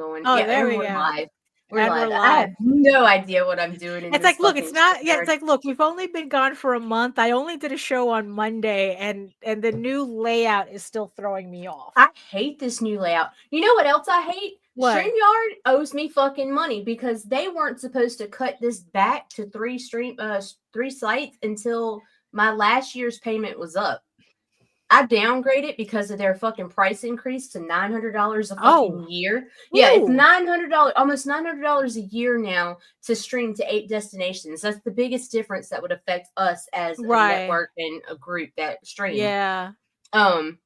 going. Oh, Yeah, there and we we're go. live. We're And live. we're I have live. no idea what I'm doing in It's this like, look, it's fucking not. Yeah, StreamYard. it's like, look, we've only been gone for a month. I only did a show on Monday, and the new layout is still throwing me off. I hate this new layout. You know what else I hate? What? StreamYard owes me fucking money because they weren't supposed to cut this back to three sites until my last year's payment was up. I downgraded because of their fucking price increase to $900 a fucking year. Yeah, it's $900, almost $900 a year now to stream to 8 destinations. That's the biggest difference that would affect us as a network and a group that stream. Yeah. And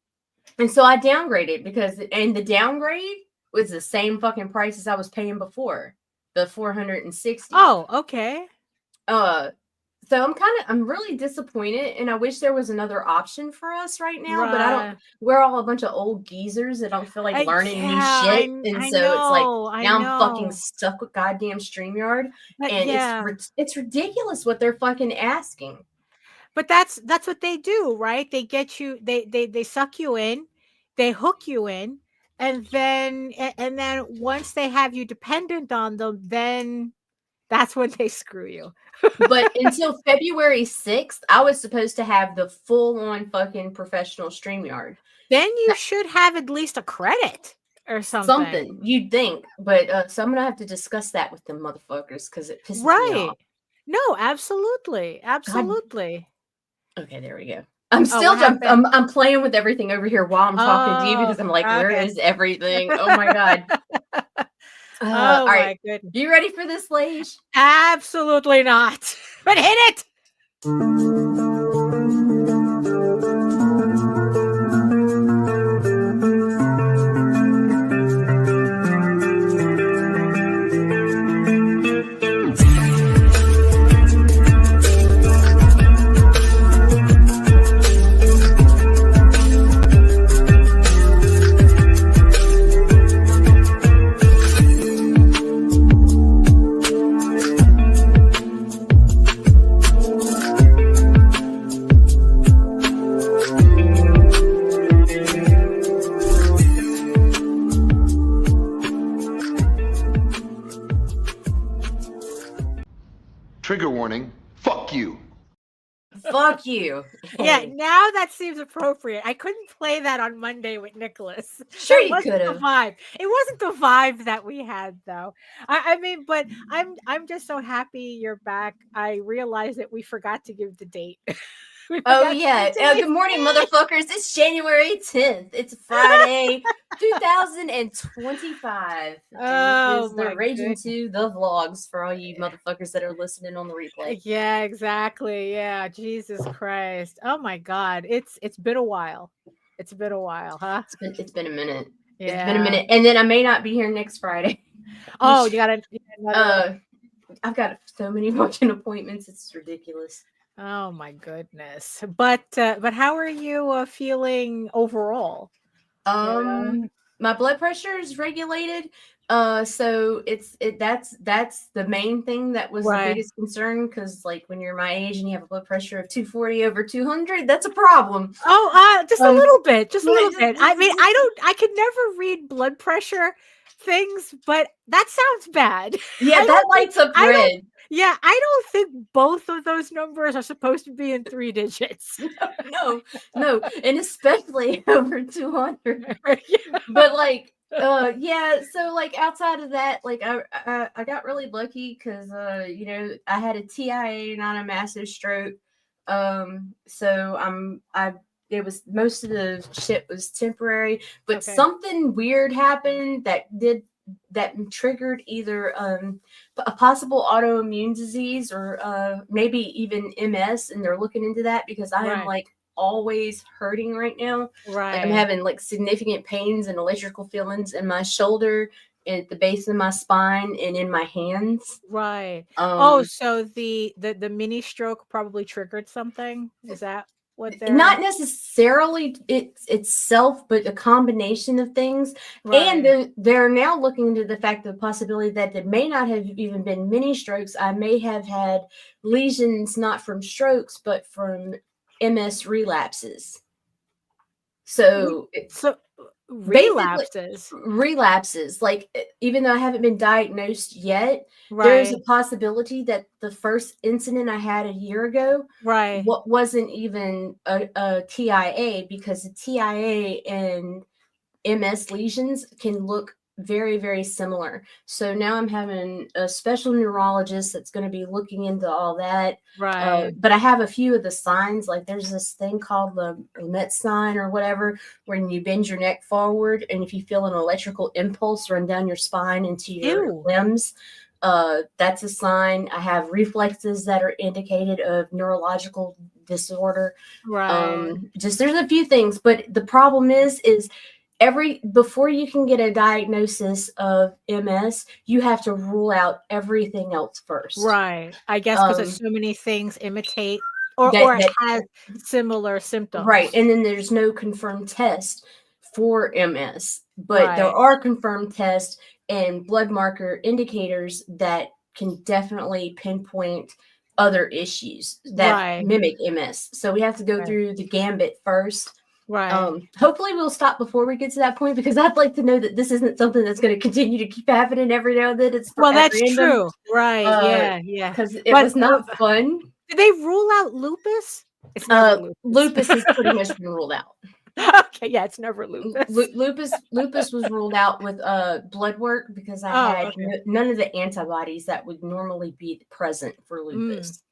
so I downgraded and the downgrade was the same fucking price as I was paying before, the $460. Oh, okay. So I'm really disappointed, and I wish there was another option for us right now, but I don't. We're all a bunch of old geezers that don't feel like learning new shit, and so it's like now I'm fucking stuck with goddamn StreamYard, and it's ridiculous what they're fucking asking. But that's what they do, right? They get you, they suck you in, they hook you in, and then once they have you dependent on them, then that's when they screw you. But until February 6th, I was supposed to have the full-on fucking professional StreamYard. Then you should have at least a credit or something. Something, you'd think. But so I'm going to have to discuss that with them motherfuckers because it pisses me off. No, absolutely. Absolutely. God. Okay, there we go. I'm still I'm playing with everything over here while I'm talking to you because I'm like, where is everything? Oh my God. All right. My goodness. You ready for this, Lage? Absolutely not. But hit it. Trigger warning. Fuck you. Fuck you. Yeah, now that seems appropriate. I couldn't play that on Monday with Nicholas. Sure, you could have. It wasn't the vibe that we had, though. I mean, but I'm just so happy you're back. I realized that we forgot to give the date. Oh yeah. Good morning, motherfuckers. It's January 10th. It's Friday, 2025. Oh, the Ragin 2, the vlogs for all you motherfuckers that are listening on the replay. Yeah, exactly. Yeah, Jesus Christ. Oh my God. It's been a while. It's been a while, huh? It's been a minute. Yeah. It's been a minute, and then I may not be here next Friday. Oh, you got I've got so many fucking appointments. It's ridiculous. Oh my goodness. But how are you feeling overall? My blood pressure is regulated. So that's the main thing that was the biggest concern, because like when you're my age and you have a blood pressure of 240 over 200, that's a problem. Oh, just a little bit. Just a little bit. I mean, I could never read blood pressure things, but that sounds bad. Yeah, that lights up red. Yeah, I don't think both of those numbers are supposed to be in 3 digits. No, and especially over 200. But like, yeah. So like outside of that, like I got really lucky because you know, I had a TIA, not a massive stroke. So it was, most of the shit was temporary, but something weird happened that triggered either a possible autoimmune disease or maybe even MS, and they're looking into that because I am like always hurting right now. Like I'm having like significant pains and electrical feelings in my shoulder, at the base of my spine, and in my hands. So the mini stroke probably triggered something. Is that what they're... Not necessarily itself, but a combination of things. And they're now looking into the fact of the possibility that it may not have even been mini strokes. I may have had lesions not from strokes, but from MS relapses. So relapses. Like, even though I haven't been diagnosed yet, there is Right. a possibility that the first incident I had a year ago Right. wasn't even a TIA, because the TIA and MS lesions can look very, very similar. So now I'm having a special neurologist that's going to be looking into all that. Right. But I have a few of the signs. Like, there's this thing called the Met sign or whatever, when you bend your neck forward, and if you feel an electrical impulse run down your spine into your Ew. limbs, that's a sign. I have reflexes that are indicated of neurological disorder. Right. Just there's a few things, but the problem is before you can get a diagnosis of MS, you have to rule out everything else first. Right. I guess because there's so many things imitate or it has similar symptoms. Right. And then there's no confirmed test for MS, but there are confirmed tests and blood marker indicators that can definitely pinpoint other issues that mimic MS. So we have to go through the gambit first. Right. Hopefully we'll stop before we get to that point, because I'd like to know that this isn't something that's going to continue to keep happening every now and then. It's well, that's true. Right. Yeah. Because it was not fun. Did they rule out lupus? It's lupus has pretty much been ruled out. Okay, yeah, it's never lupus. Lupus was ruled out with blood work, because I had none of the antibodies that would normally be present for lupus.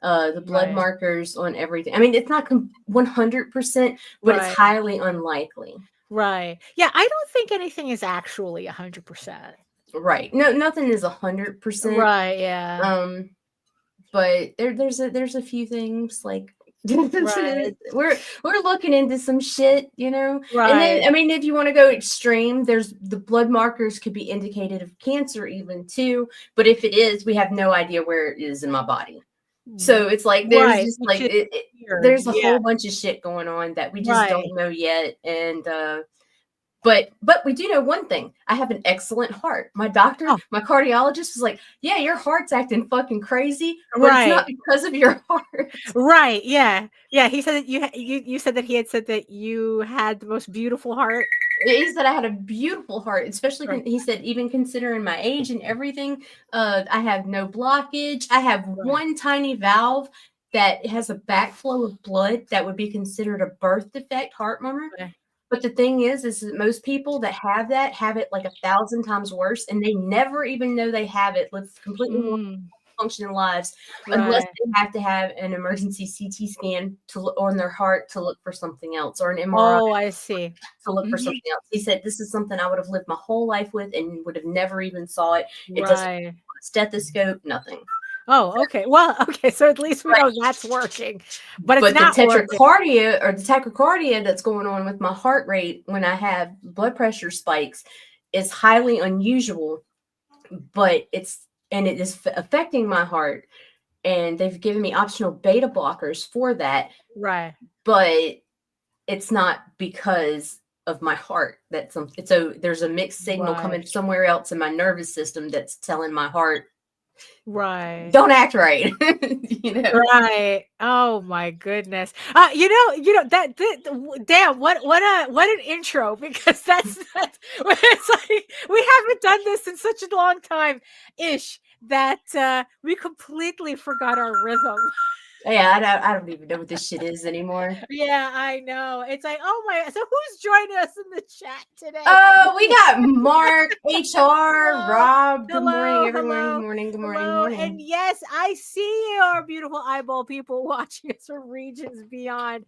The blood markers on everything. I mean, it's not 100%, but it's highly unlikely. Right. Yeah, I don't think anything is actually 100%. Right. No, nothing is 100%. Right. Yeah. But there's a few things like we're looking into some shit, you know. Right. And then, I mean, if you want to go extreme, there's the blood markers could be indicated of cancer even too. But if it is, we have no idea where it is in my body. So it's like there's just like there's a whole bunch of shit going on that we just don't know yet. And but we do know one thing. I have an excellent heart. My doctor, my cardiologist was like, yeah, your heart's acting fucking crazy, but it's not because of your heart. Right. Yeah. Yeah. He said that you said that he had said that you had the most beautiful heart. He said I had a beautiful heart, especially he said, even considering my age and everything, I have no blockage. I have one tiny valve that has a backflow of blood that would be considered a birth defect heart murmur. But the thing is that most people that have it like 1,000 times worse, and they never even know they have it. Live completely functioning lives, unless they have to have an emergency CT scan on their heart to look for something else, or an MRI. Oh, I see. To look for something else. He said, this is something I would have lived my whole life with and would have never even saw it. It doesn't have a stethoscope, nothing. Oh, okay. Well, okay. So at least we know that's working, but it's not the tachycardia that's going on with my heart rate when I have blood pressure spikes is highly unusual, but it is affecting my heart, and they've given me optional beta blockers for that. Right. But it's not because of my heart. So there's a mixed signal coming somewhere else in my nervous system that's telling my heart, don't act right. You know? Right. Oh my goodness. You know that damn, what an intro, because that's it's like we haven't done this in such a long time ish that we completely forgot our rhythm. Yeah, I don't even know what this shit is anymore. Yeah, I know. It's like, oh my, so who's joining us in the chat today? Oh, we got Mark, HR, Rob. Good morning, everyone. Good morning. And yes, I see our beautiful eyeball people watching us from regions beyond,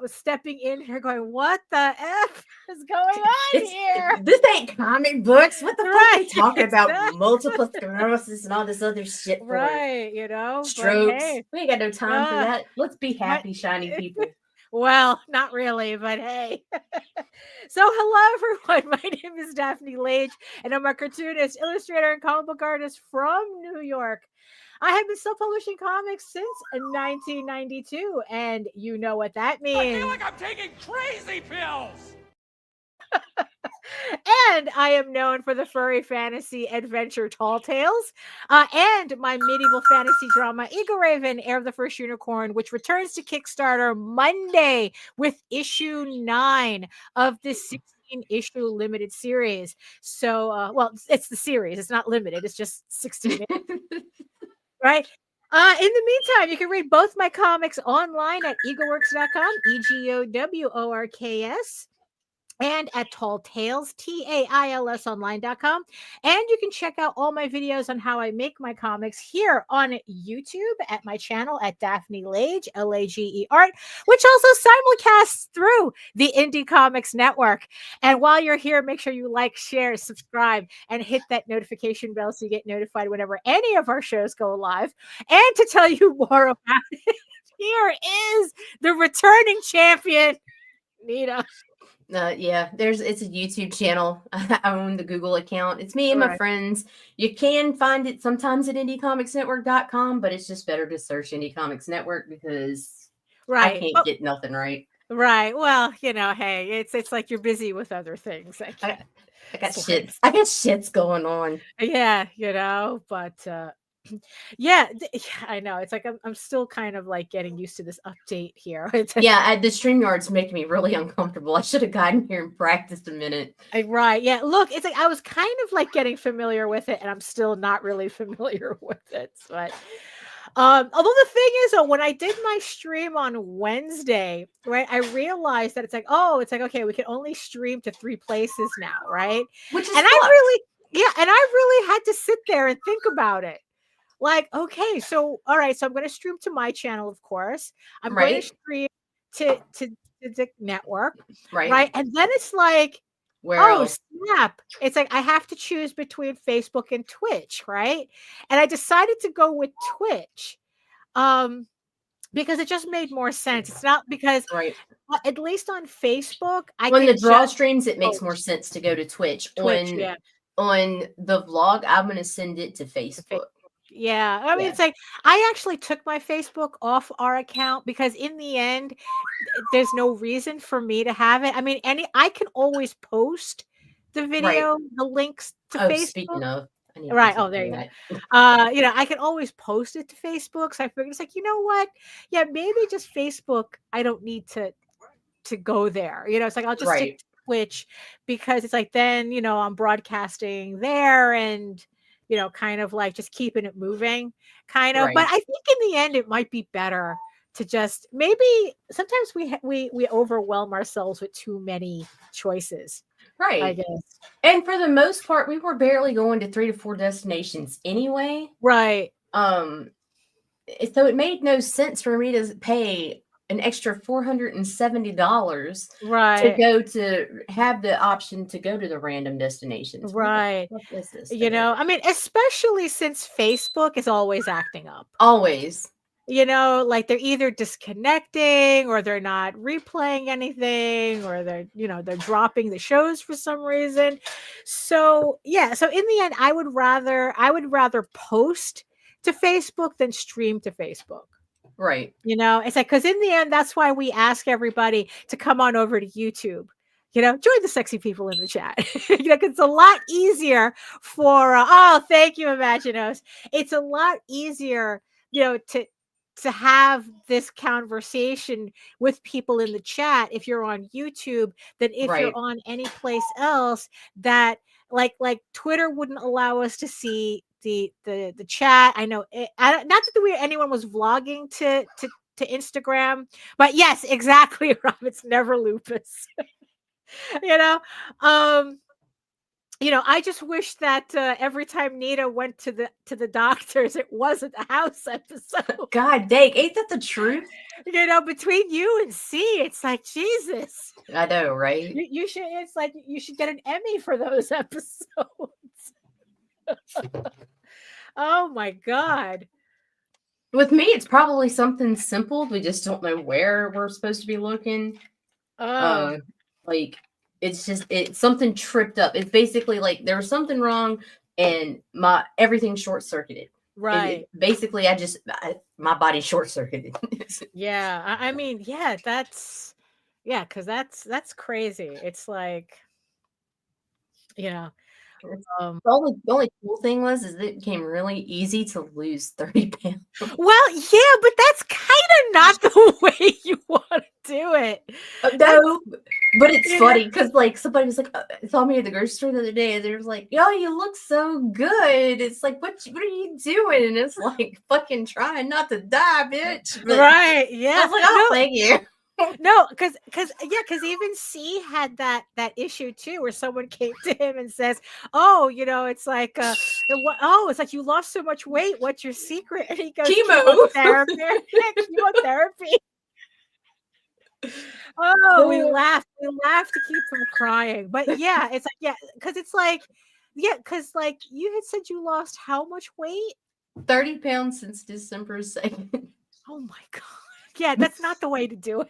stepping in here going, what the F is going on here? This ain't comic books. What the fuck are you talking about? Multiple sclerosis and all this other shit. Right, you know. Strokes. Hey, we ain't got no time for that. Let's be happy, shiny people. Well, not really, but hey. So hello, everyone. My name is Daphne Lage, and I'm a cartoonist, illustrator, and comic book artist from New York. I have been self-publishing comics since 1992, and you know what that means. I feel like I'm taking crazy pills! And I am known for the furry fantasy adventure Tall Tales, and my medieval fantasy drama Eagle Raven, Heir of the First Unicorn, which returns to Kickstarter Monday with issue 9 of this 16-issue limited series. So, well, it's the series. It's not limited. It's just 16 issues, right? In the meantime, you can read both my comics online at egoworks.com, EGOWORKS, and at Tall Tales, TAILS online.com. And you can check out all my videos on how I make my comics here on YouTube at my channel at Daphne Lage, Lage Art, which also simulcasts through the Indie Comics Network. And while you're here, make sure you like, share, subscribe, and hit that notification bell so you get notified whenever any of our shows go live. And to tell you more about it, here is the returning champion, Nita. Yeah, it's a YouTube channel. I own the Google account. It's me and my friends. You can find it sometimes at indiecomicsnetwork.com, but it's just better to search Indie Comics Network because I can't get nothing right. Right. Well, hey, it's like you're busy with other things. I got shits. I got shits going on. Yeah, but yeah, I know. It's like I'm still kind of like getting used to this update here. Yeah, the Streamyard's making me really uncomfortable. I should have gotten here and practiced a minute. Right. Yeah. Look, it's like I was kind of like getting familiar with it, and I'm still not really familiar with it. But although the thing is, though, when I did my stream on Wednesday, right, I realized that it's like, okay, we can only stream to 3 places now, right? Which is and I really had to sit there and think about it. Like, okay, so all right, so I'm going to stream to my channel, of course. I'm going to stream to the network, right? And then it's like, snap! It's like I have to choose between Facebook and Twitch, right? And I decided to go with Twitch, because it just made more sense. It's not because, at least on Facebook, when the draw streams, it makes more sense to go to Twitch. On the vlog, I'm going to send it to Facebook. Yeah, I mean, it's like I actually took my Facebook off our account because in the end, there's no reason for me to have it. I mean, I can always post the video, the links to Facebook. Speaking of, there you go. I can always post it to Facebook. So I figured it's like, you know what? Yeah, maybe just Facebook. I don't need to go there. It's like I'll just stick to Twitch because it's like then I'm broadcasting there and. Kind of like just keeping it moving, kind of. But I think in the end, it might be better to just maybe sometimes we overwhelm ourselves with too many choices, right? I guess. And for the most part, we were barely going to 3 to 4 destinations anyway, right? So it made no sense for me to pay an extra $470 to go to have the option to go to the random destinations. Right. What is this? I mean, especially since Facebook is always acting up. Always. Like they're either disconnecting or they're not replaying anything or they're dropping the shows for some reason. So, yeah. So in the end, I would rather post to Facebook than stream to Facebook. Right. It's like, because in the end, that's why we ask everybody to come on over to YouTube, join the sexy people in the chat. It's a lot easier for, thank you, Imaginos. It's a lot easier, to have this conversation with people in the chat if you're on YouTube than if you're on any place else that like Twitter wouldn't allow us to see the chat. I know not that anyone was vlogging to Instagram, but yes, exactly, Rob. It's never lupus. I just wish that every time Nita went to the doctors, it wasn't a house episode. God dang, ain't that the truth? Between you and C, it's like Jesus. I know, right? You should. It's like you should get an Emmy for those episodes. Oh my God. With me, it's probably something simple. We just don't know where we're supposed to be looking. It's something tripped up. It's basically like there was something wrong and everything short circuited. Right. Basically, my body short circuited. Yeah. I mean, yeah, because that's crazy. It's like, the only cool thing is it became really easy to lose 30 pounds. Well, yeah, but that's kind of not the way you want to do it. No, But it's You know? funny because like somebody was like saw me at the grocery store the other day, and they was like, "Yo, you look so good." It's like, what are you doing? And it's like, fucking trying not to die, bitch. But Right. I Yeah. was like, oh, No, thank you. no, because even C had that issue too, where someone came to him and says, "Oh, it's like, it's like you lost so much weight. What's your secret?" And he goes, Chemo. "Chemotherapy, chemotherapy." Oh, we laughed to keep from crying. But yeah, it's like, yeah, because it's like, yeah, because like you had said you lost how much weight? 30 pounds since December 2nd. Oh my god. Yeah, that's not the way to do it.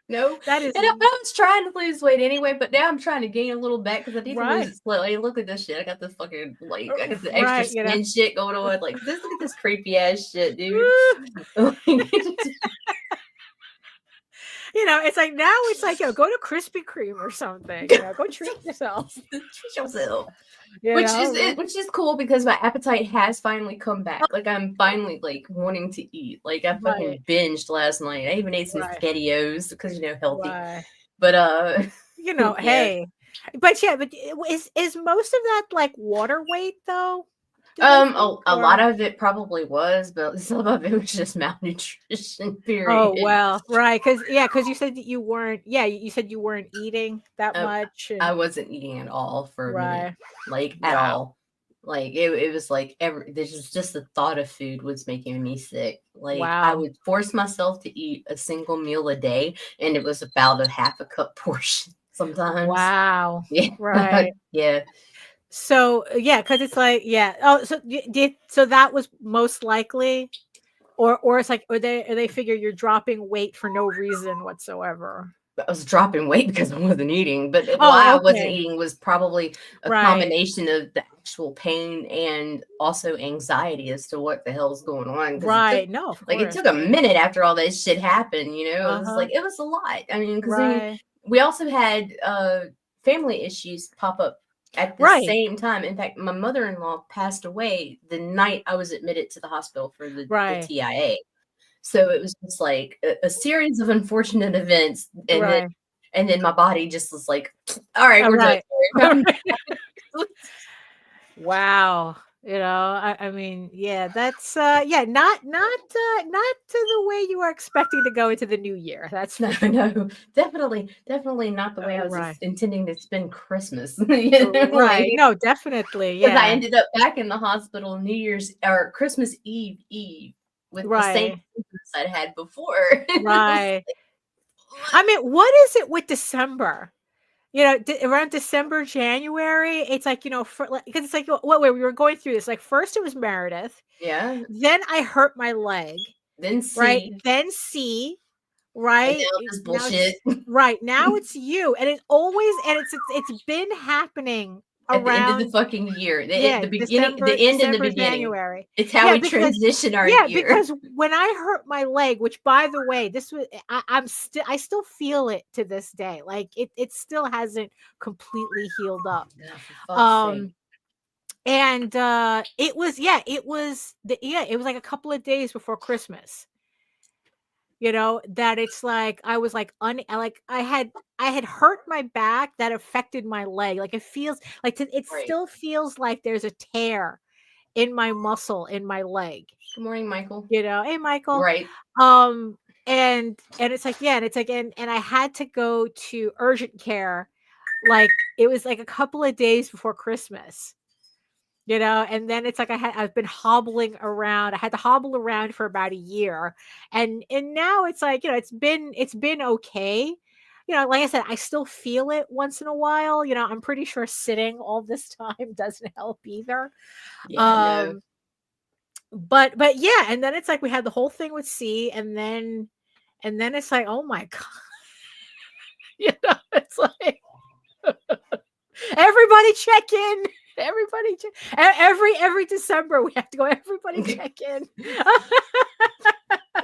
No, That is and I was trying to lose weight anyway, but now I'm trying to gain a little back because I need to lose right. it slowly. Look at this shit. I got this fucking like I got the extra Right, skin shit going on. Like this, look at this creepy ass shit, dude. It's like now it's like, go to Krispy Kreme or something. Go treat yourself. Treat yourself. You Which know? is cool because my appetite has finally come back. Like I'm finally like wanting to eat. Like I fucking Right. binged last night. I even ate some Right. SpaghettiOs because healthy. Right. But yeah. Hey. But yeah, but is most of that like water weight though? A lot of it probably was, but some of it was just malnutrition. Period. Oh well, right, because you said that you weren't. Yeah, you said you weren't eating that much. I wasn't eating at all for a minute, like at Wow. all. Like it was like this is just the thought of food was making me sick. Like I Wow. would force myself to eat a single meal a day, and it was about a half a cup portion sometimes. Wow. Yeah. Right. Yeah. So yeah, because it's like Oh, so that was most likely, or it's like, or they figure you're dropping weight for no reason whatsoever. I was dropping weight because I wasn't eating, but Oh, why I wasn't okay. eating was probably a Right. combination of the actual pain and also anxiety as to what the hell's going on. Right. It No, of took, like it course. took a minute after all that shit happened. It was Uh-huh. like it was a lot. I mean, because Right. we also had family issues pop up at the Right. same time. In fact, my mother-in-law passed away the night I was admitted to the hospital for the Right. TIA. So it was just like a series of unfortunate events, Right. and then my body just was like, all right, we're Right. done. Wow. I mean, yeah, that's not to the way you are expecting to go into the new year. That's no, definitely not the way I was right. intending to spend Christmas. Right. No, definitely. Because I Yeah. ended up back in the hospital New Year's or Christmas Eve with the same symptoms I'd had before. Right. I mean, what is it with December? Around December, January, it's like, because it's like, what way we were going through this. Like, first it was Meredith. Yeah. Then I hurt my leg. Then C. Right. Then C. Right. And now this bullshit. Right. Now it's you. And it's been happening at the end of around the fucking year. The beginning, December, the end and the December, beginning. January. It's how we transition our year. Because when I hurt my leg, which by the way, this was I still feel it to this day. Like it still hasn't completely healed up. And it was like a couple of days before Christmas. That it's like I was like I had hurt my back that affected my leg. Like it feels like still feels like there's a tear in my muscle in my leg. Good morning, Michael. Hey Michael. Right. And it's like, and it's like, and I had to go to urgent care. Like it was like a couple of days before Christmas. And then it's like I've been hobbling around. I had to hobble around for about a year, and now it's like it's been okay. Like I said, I still feel it once in a while. I'm pretty sure sitting all this time doesn't help either. Yeah, no. But yeah, and then it's like we had the whole thing with C, and then it's like, oh my god, it's like everybody check in. Everybody every December we have to go. Everybody check in.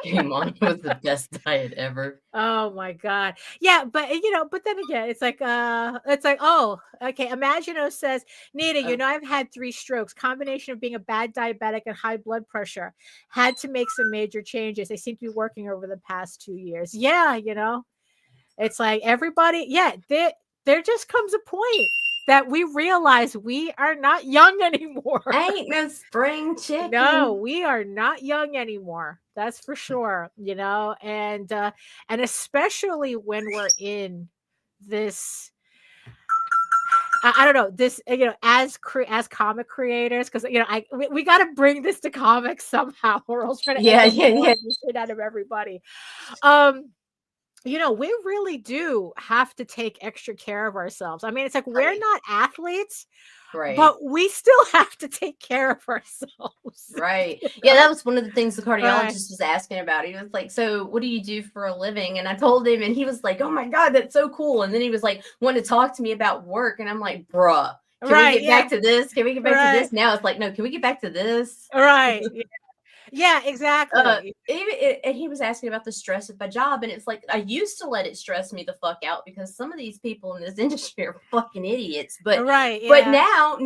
Game on was the best diet ever. Oh my god. Yeah, but but then again, it's like oh, okay. Imagino says, Nita, I've had 3 strokes, combination of being a bad diabetic and high blood pressure. Had to make some major changes. They seem to be working over the past 2 years. Yeah, It's like everybody, there just comes a point that we realize we are not young anymore. Ain't no spring chicken. No, we are not young anymore. That's for sure. And especially when we're in this, I don't know, this, as comic creators, because we got to bring this to comics somehow, or else we're gonna shit out of everybody. We really do have to take extra care of ourselves. I mean, it's like we're not athletes, right? But we still have to take care of ourselves, right? Yeah, that was one of the things the cardiologist was asking about. He was like, "So, what do you do for a living?" And I told him, and he was like, "Oh my god, that's so cool!" And then he was like, "Want to talk to me about work?" And I'm like, "Bruh, can we get back to this? Can we get back to this?" Now it's like, "No, can we get back to this?" Right? Yeah, exactly. And he was asking about the stress of my job, and it's like I used to let it stress me the fuck out because some of these people in this industry are fucking idiots. But but now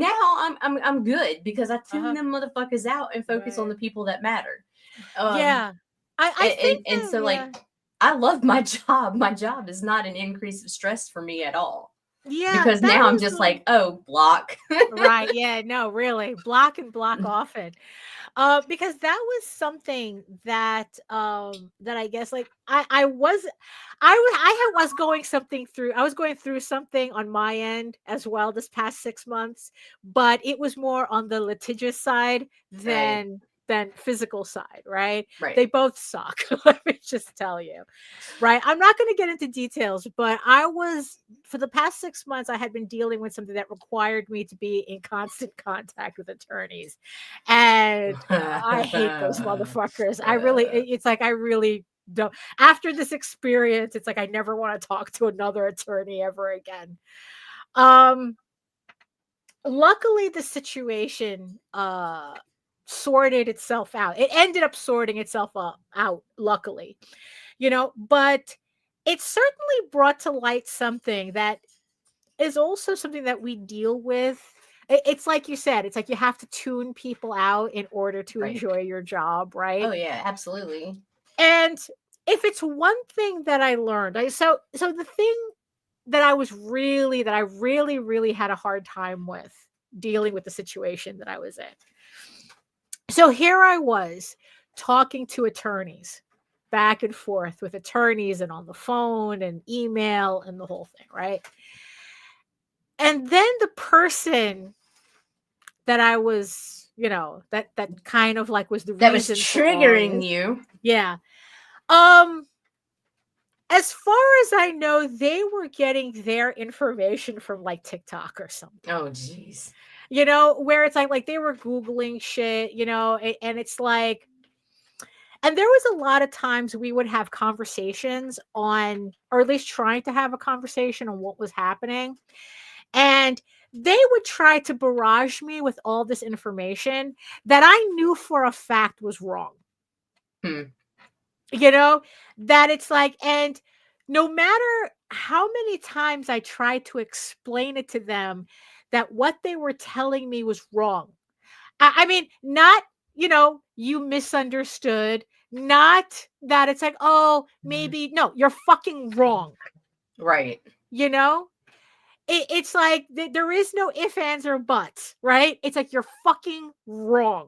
I'm good because I tune them motherfuckers out and focus on the people that matter. I think and so like I love my job. My job is not an increase of stress for me at all. Yeah, because now I'm just like, oh, block. Right. Yeah, no, really. Block and block often. Because that was something that that I guess like I was going through something on my end as well this past 6 months, but it was more on the litigious side than physical side, right? They both suck. Let me just tell you. Right. I'm not going to get into details, but for the past 6 months, I had been dealing with something that required me to be in constant contact with attorneys. And I hate those motherfuckers. I really don't. After this experience, it's like I never want to talk to another attorney ever again. Luckily, the situation sorted itself out. It ended up sorting itself out, luckily. But it certainly brought to light something that is also something that we deal with. It's like you said, it's like you have to tune people out in order to enjoy your job, right? Oh yeah, absolutely. And if it's one thing that I learned, so the thing that I really had a hard time with dealing with the situation that I was in. So here I was talking to attorneys, back and forth with attorneys and on the phone and email and the whole thing, right? And then the person that I was, that kind of like was the that was reason triggering you. Yeah. As far as I know, they were getting their information from like TikTok or something. Oh, geez. Where it's like they were Googling shit, and it's like, and there was a lot of times we would have conversations on, or at least trying to have a conversation on what was happening. And they would try to barrage me with all this information that I knew for a fact was wrong. That it's like, and no matter how many times I tried to explain it to them that what they were telling me was wrong. I mean, not, you misunderstood, not that it's like, oh, maybe, no, you're fucking wrong. Right. It's like there is no ifs, ands, or buts, right? It's like you're fucking wrong.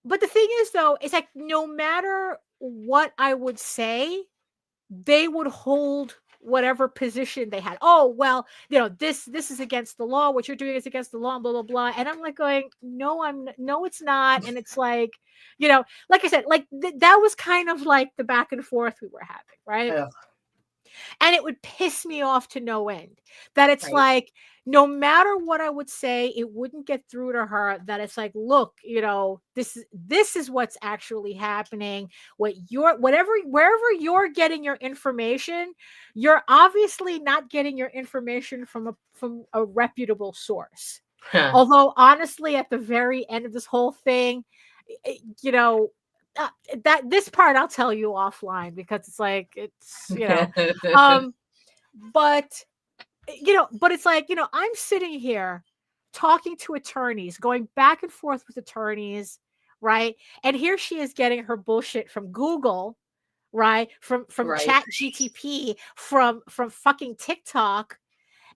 But the thing is, though, it's like no matter what I would say, they would hold whatever position they had. Oh, well, this is against the law. What you're doing is against the law, and blah, blah, blah. And I'm like going, no, it's not. And it's like, like I said, like that was kind of like the back and forth we were having, right? Ugh. And it would piss me off to no end that it's like, no matter what I would say, it wouldn't get through to her that it's like, look, this is what's actually happening. Wherever you're getting your information, you're obviously not getting your information from a reputable source. Although honestly, at the very end of this whole thing, that this part I'll tell you offline because it's like, it's, but it's like, I'm sitting here talking to attorneys, going back and forth with attorneys, right? And here she is getting her bullshit from Google, right? From Right. Chat GTP, from fucking TikTok.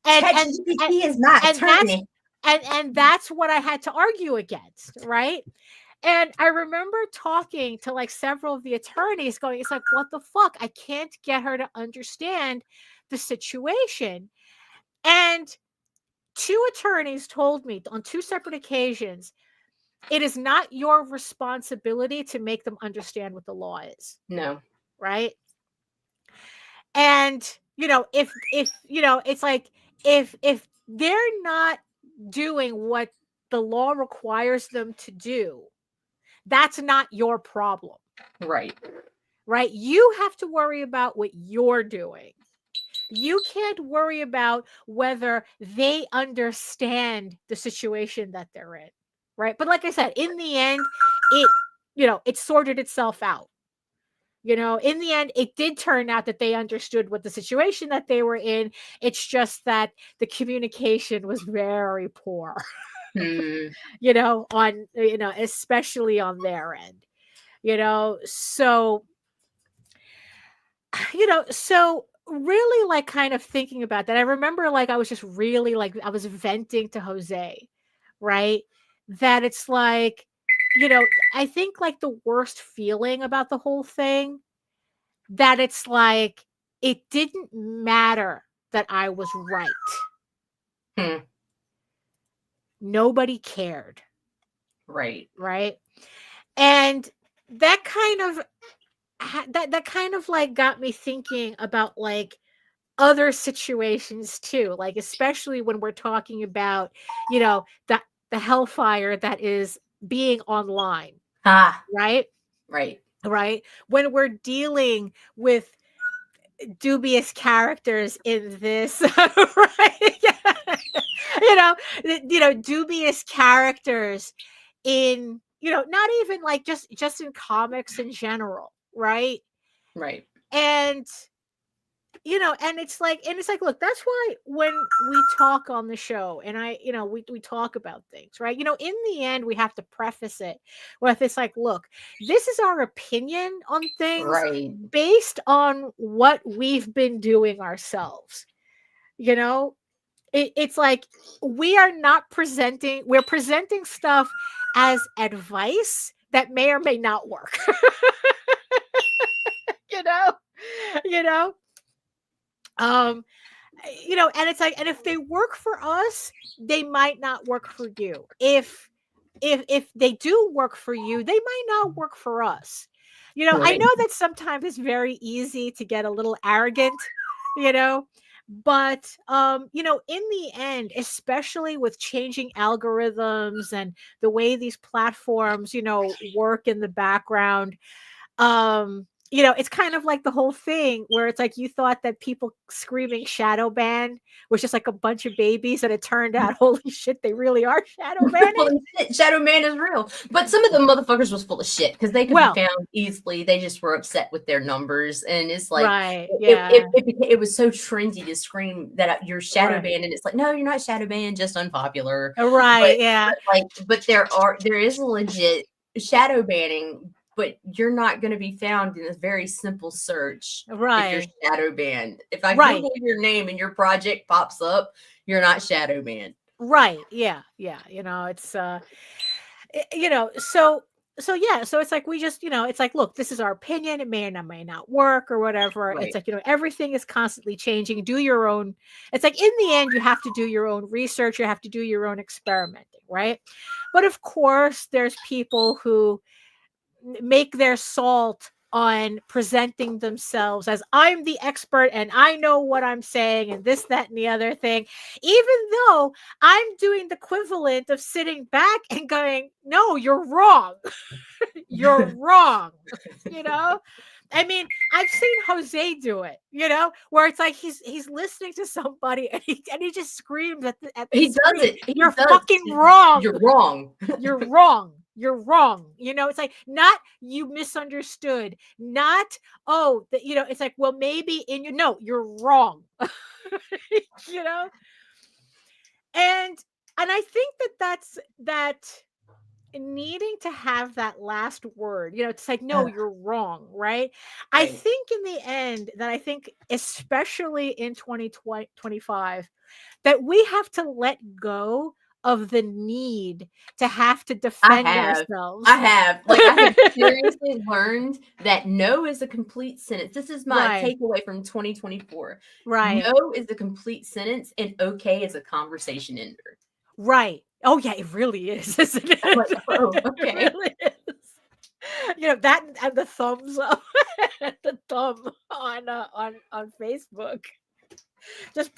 And ChatGPT is not and attorney. and that's what I had to argue against, right? And I remember talking to like several of the attorneys going, it's like, what the fuck? I can't get her to understand the situation. And 2 attorneys told me on 2 separate occasions, it is not your responsibility to make them understand what the law is. No. Right. And, if it's like, if they're not doing what the law requires them to do, that's not your problem. Right. Right. You have to worry about what you're doing. You can't worry about whether they understand the situation that they're in. Right. But like I said, in the end, it sorted itself out. In the end, it did turn out that they understood what the situation that they were in. It's just that the communication was very poor, especially on their end, so really like kind of thinking about that. I remember like, I was just really like, I was venting to Jose, right? That it's like, I think like the worst feeling about the whole thing, that it's like, it didn't matter that I was right. Nobody cared. Right. Right. And that kind of like got me thinking about like other situations too, like especially when we're talking about, the hellfire that is being online. Right. When we're dealing with dubious characters in this, right? Dubious characters in, not even like just in comics in general, right? And and it's like, look, that's why when we talk on the show and we talk about things, right? In the end, we have to preface it with, it's like, look, this is our opinion on things based on what we've been doing ourselves. It's like, we're presenting stuff as advice that may or may not work. And it's like, and if they work for us, they might not work for you. If they do work for you, they might not work for us. I know that sometimes it's very easy to get a little arrogant, but in the end, especially with changing algorithms and the way these platforms, work in the background, it's kind of like the whole thing where it's like, you thought that people screaming shadow ban was just like a bunch of babies, and it turned out, holy shit, they really are shadow banning. Shadow ban is real, but some of the motherfuckers was full of shit because they could be found easily. They just were upset with their numbers, and it's like, it was so trendy to scream that you're shadow banned, and it's like, no, you're not shadow banned, just unpopular, but there is a legit shadow banning. But you're not going to be found in a very simple search if you're shadow banned. If I Google your name and your project pops up, you're not shadow banned. Right. Yeah. Yeah. It's, so it's like, we just, it's like, look, this is our opinion. It may or may not work or whatever. It's like, everything is constantly changing. Do your own. It's like, in the end, you have to do your own research. You have to do your own experimenting. Right. But of course, there's people who make their salt on presenting themselves as, I'm the expert and I know what I'm saying and this, that, and the other thing, even though I'm doing the equivalent of sitting back and going, no, you're wrong. You're wrong. I mean, I've seen Jose do it, where it's like he's listening to somebody and he just screams at the he screen, does it. You're fucking wrong. You're wrong. You're wrong. You're wrong. It's like, not you misunderstood, not, it's like, well, maybe no, you're wrong. And I think that's needing to have that last word, it's like, no, Ugh. you're wrong, right? I Right. think in the end that I think, especially in 2025, that we have to let go of the need to have to defend ourselves. I have seriously learned that no is a complete sentence. This is my Right. takeaway from 2024. Right. No is a complete sentence, and okay is a conversation ender. Right. Oh yeah, it really is, isn't it? I'm like, oh, It okay. really is. That and the thumbs up, the thumb on Facebook. Just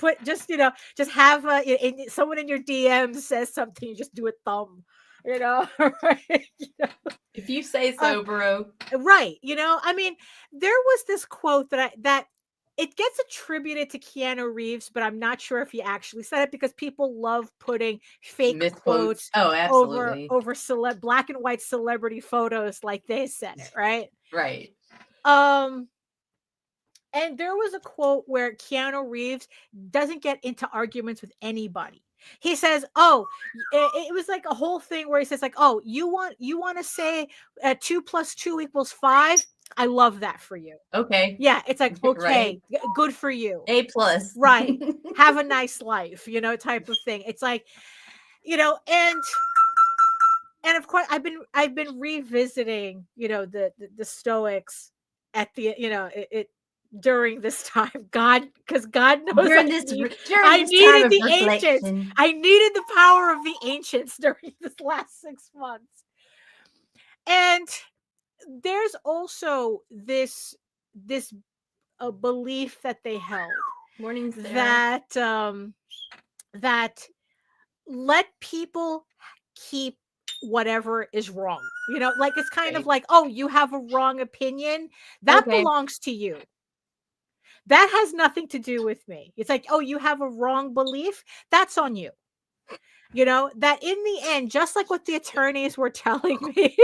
have someone in your DMs says something, you just do a thumb, right? If you say so, bro. Right. I mean, there was this quote that it gets attributed to Keanu Reeves, but I'm not sure if he actually said it, because people love putting fake Misquotes. quotes Oh, absolutely. over black and white celebrity photos like they said it, right? Right. And there was a quote where Keanu Reeves doesn't get into arguments with anybody. He says, "Oh, it was like a whole thing where he says, like, oh, you want to say 2 + 2 = 5? I love that for you. Okay. Yeah, it's like, okay, Right. good for you. A+. Right. Have a nice life, type of thing. It's like, and of course I've been revisiting, the Stoics at the, it during this time. Because God knows During I this needed time of the ancients. reflection. I needed the power of the ancients during this last 6 months. And there's also this belief that they held Mornings there. that let people keep whatever is wrong. Like, it's kind of like, oh, you have a wrong opinion, that Okay. belongs to you. That has nothing to do with me. It's like, oh, you have a wrong belief, that's on you. That in the end, just like what the attorneys were telling me.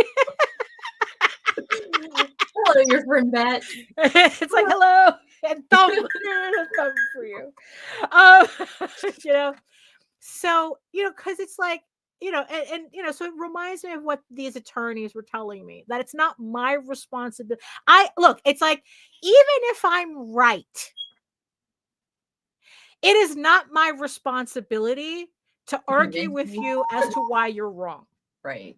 Hello, your friend Matt. It's like, hello, and thumb, thumb for you. So, because it's like, so it reminds me of what these attorneys were telling me, that it's not my responsibility. It's like, even if I'm right, it is not my responsibility to argue with you as to why you're wrong. Right.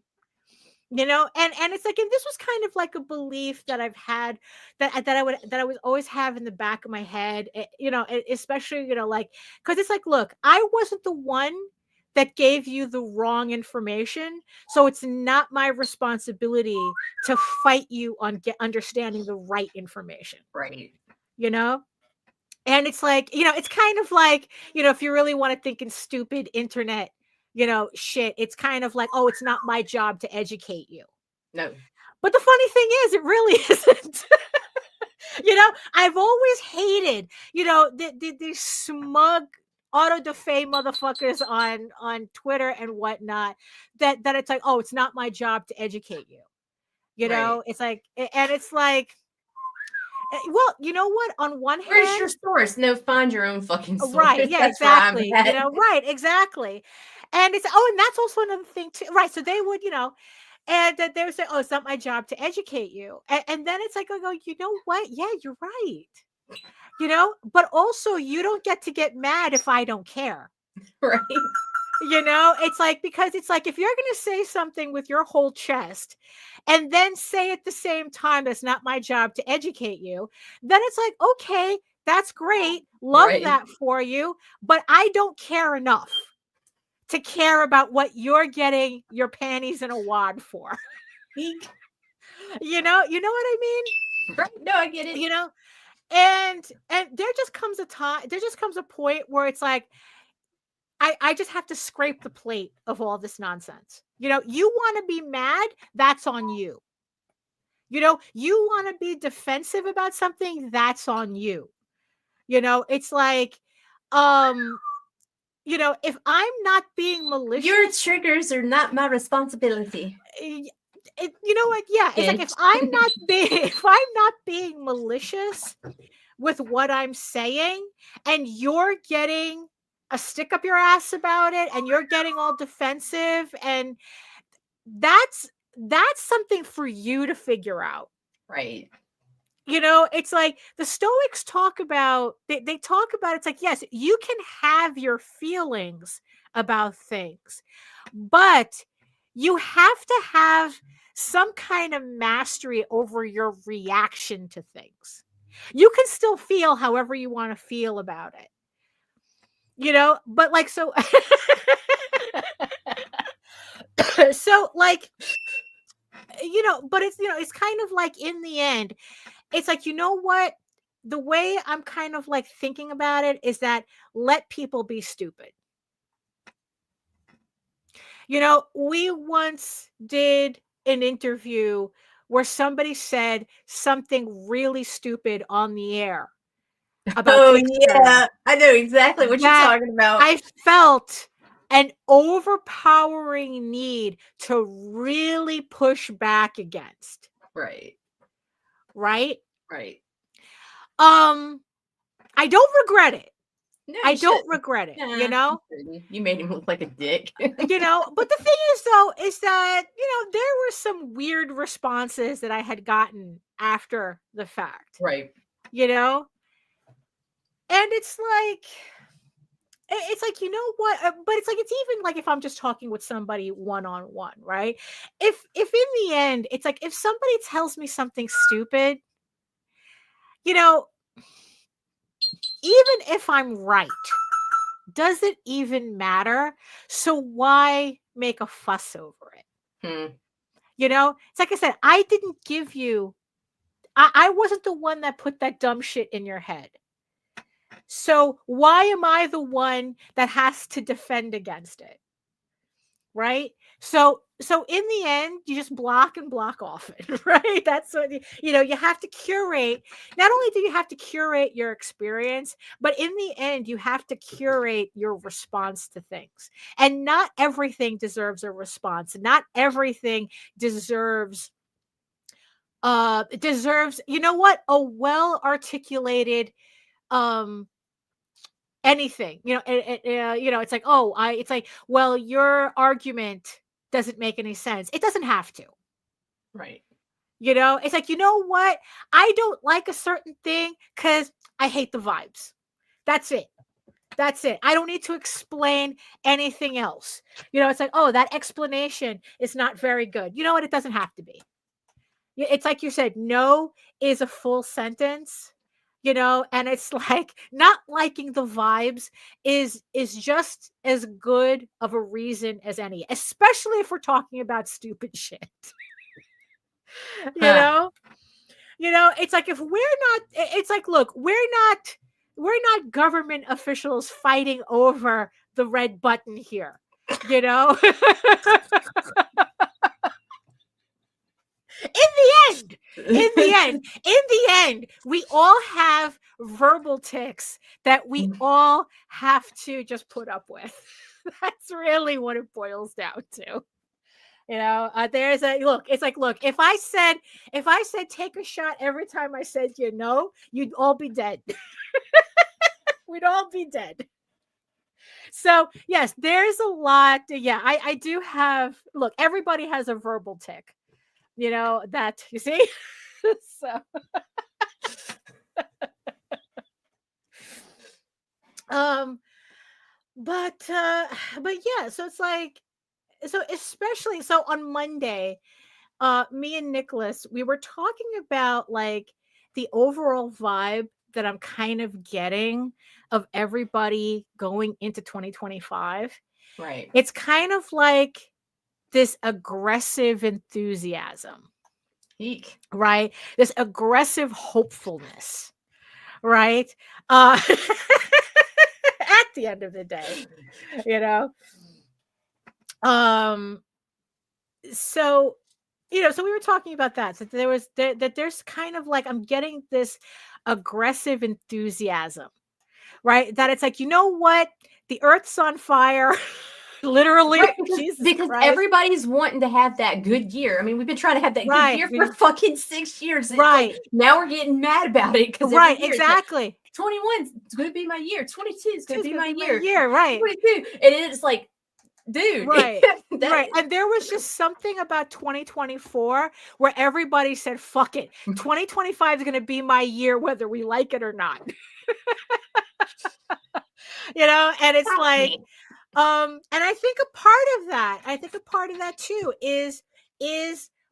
And it's like, and this was kind of like a belief that I've had, that I would always have in the back of my head, especially, like, because it's like, look, I wasn't the one that gave you the wrong information, so it's not my responsibility to fight you on understanding the right information. Right. And it's like, it's kind of like, if you really want to think in stupid internet, shit, it's kind of like, oh, it's not my job to educate you. No. But the funny thing is, it really isn't. I've always hated, these smug auto-da-fe motherfuckers on Twitter and whatnot, that it's like, oh, it's not my job to educate you. Right. It's like, and it's like, well, you know what? On one hand, where's your source? No, find your own fucking source. Right? Yeah, That's where I'm exactly. at. Right, exactly. And it's, oh, and that's also another thing too, right? So they would, and that they would say, oh, it's not my job to educate you, and then it's like, I go, you know what? Yeah, you're right. But also, you don't get to get mad if I don't care. Right. It's like, because it's like, if you're going to say something with your whole chest and then say at the same time, that's not my job to educate you, then it's like, okay, that's great. Love that for you. But I don't care enough to care about what you're getting your panties in a wad for. You know what I mean? Right. No, I get it. And there just comes a point where it's like, I just have to scrape the plate of all this nonsense. You want to be mad, that's on you. You want to be defensive about something, that's on you. It's like, if I'm not being malicious, your triggers are not my responsibility. You know what? Yeah, it's like, if I'm not being malicious with what I'm saying, and you're getting a stick up your ass about it, and you're getting all defensive, and that's something for you to figure out. Right. You know, it's like the Stoics talk about, they talk about, it's like, yes, you can have your feelings about things, but you have to have some kind of mastery over your reaction to things. You can still feel however you want to feel about it, you know, but like, so, so like, you know, but it's, you know, it's kind of like in the end, it's like, you know what? The way I'm kind of like thinking about it is that let people be stupid. You know, we once did an interview where somebody said something really stupid on the air about Oh Kickstarter. yeah, I know exactly what you're talking about. I felt an overpowering need to really push back against. Right. Right? Right. I don't regret it. No, I don't regret it, you know? You made him look like a dick. You know, but the thing is though, is that, you know, there were some weird responses that I had gotten after the fact. Right. You know? And it's like, you know what? But it's like, it's even like if I'm just talking with somebody one-on-one, right? If in the end, it's like if somebody tells me something stupid, you know, even if I'm right, does it even matter? So why make a fuss over it? You know, it's like I said, I didn't give you, I wasn't the one that put that dumb shit in your head. So why am I the one that has to defend against it? Right? So in the end, you just block and block off it, right? That's what, you know, you have to curate. Not only do you have to curate your experience, but in the end, you have to curate your response to things. And not everything deserves a response. Not everything deserves, you know what? A well-articulated, anything, you know, you know, it's like, oh, it's like, well, your argument doesn't make any sense. It doesn't have to. Right. You know, it's like, you know what? I don't like a certain thing because I hate the vibes. That's it. That's it. I don't need to explain anything else. You know, it's like, oh, that explanation is not very good. You know what? It doesn't have to be. It's like you said, no is a full sentence. You know, and it's like not liking the vibes is just as good of a reason as any, especially if we're talking about stupid shit. You know, it's like if we're not, it's like, look, we're not government officials fighting over the red button here, you know. In the end, we all have verbal tics that we all have to just put up with. That's really what it boils down to. You know, there's a look. It's like, look, if I said take a shot every time I said, you know, you'd all be dead. We'd all be dead. So yes, there's a lot. Yeah, I do have. Look, everybody has a verbal tic. You know, that, you see? So but yeah, so it's like, so especially so on Monday, me and Nicholas, we were talking about like the overall vibe that I'm kind of getting of everybody going into 2025. Right. It's kind of like this aggressive enthusiasm. Eek. Right? This aggressive hopefulness. Right? At the end of the day, you know. So, you know, so we were talking about that. So there's kind of like, I'm getting this aggressive enthusiasm, right? That it's like, you know what? The earth's on fire. Literally, right, because Christ. Everybody's wanting to have that good year. I mean, we've been trying to have that good year for fucking 6 years. Right. Like, now we're getting mad about it because right, exactly. Like, 21 is going to be my year. 22 is going to be my year. Right. 22, and it's like dude. Right. That- Right. And there was just something about 2024 where everybody said, fuck it. 2025 is going to be my year, whether we like it or not. And it's like, and I think a part of that too is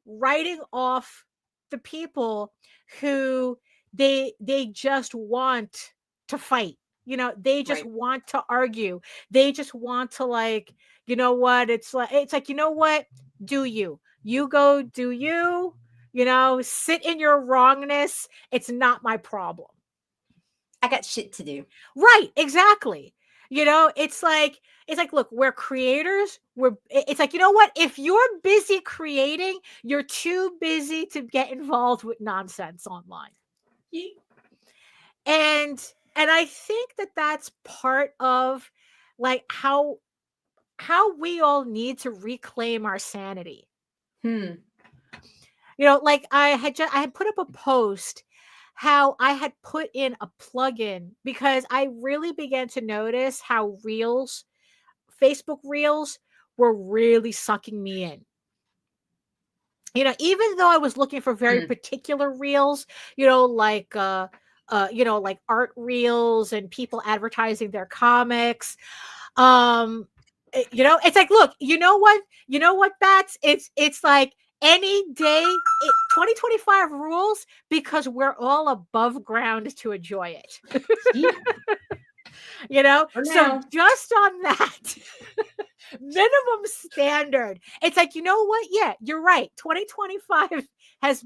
writing off the people who they just want to fight. They just want to argue. They just want to, like, you know what? It's like, you know what? Do you go, do you, sit in your wrongness. It's not my problem. I got shit to do. Right. Exactly. It's like, look, we're creators. It's like, you know what? If you're busy creating, you're too busy to get involved with nonsense online. And I think that that's part of, like, how we all need to reclaim our sanity. Like I had put up a post how I had put in a plugin because I really began to notice how Facebook Reels were really sucking me in. Even though I was looking for very particular reels, like like art reels and people advertising their comics. It's like, look, you know what, Bats? It's like any day, 2025 rules because we're all above ground to enjoy it. So just on that minimum standard, it's like, you know what? Yeah, you're right. 2025 has,